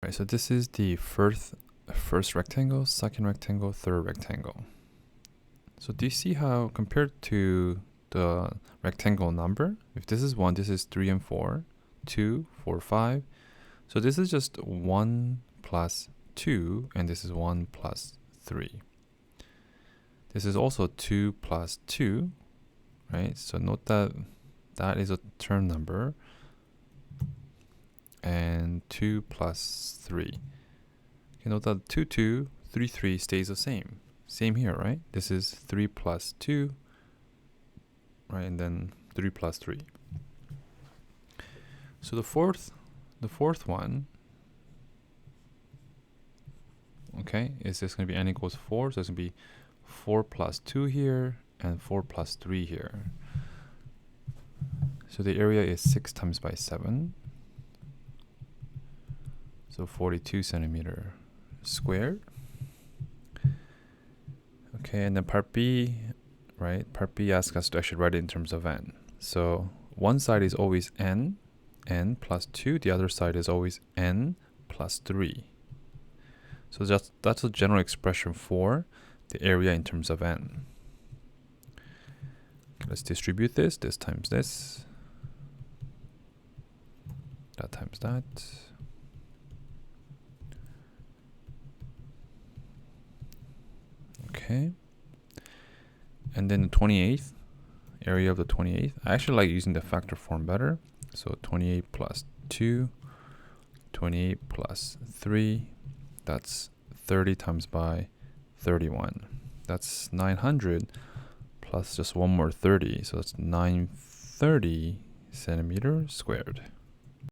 Alright, so this is the first rectangle, second rectangle, third rectangle. So do you see how compared to the rectangle number, if this is 1, this is 3 and 4, 2, 4, 5. So this is just 1 plus 2, and this is 1 plus 3. This is also 2 plus 2, right? So note that that is a term number. And 2 plus 3. Okay, note that 2, 2, 3, 3 stays the same. Same here, right? This is 3 plus 2, right? And then 3 plus 3. So the fourth one, okay, is this going to be n equals 4? So it's going to be 4 plus 2 here and 4 plus 3 here. So the area is 6 times by 7. So 42 centimeter squared. Okay, and then part B, right? Part B asks us to actually write it in terms of n. So one side is always n plus 2. The other side is always n plus 3. So that's a general expression for the area in terms of n. Okay, let's distribute this. This times this. That times that. Okay, and then the 28th, area of the 28th. I actually like using the factor form better. So 28 plus 2, 28 plus 3, that's 30 times by 31. That's 900 plus just one more 30, so that's 930 centimeters squared.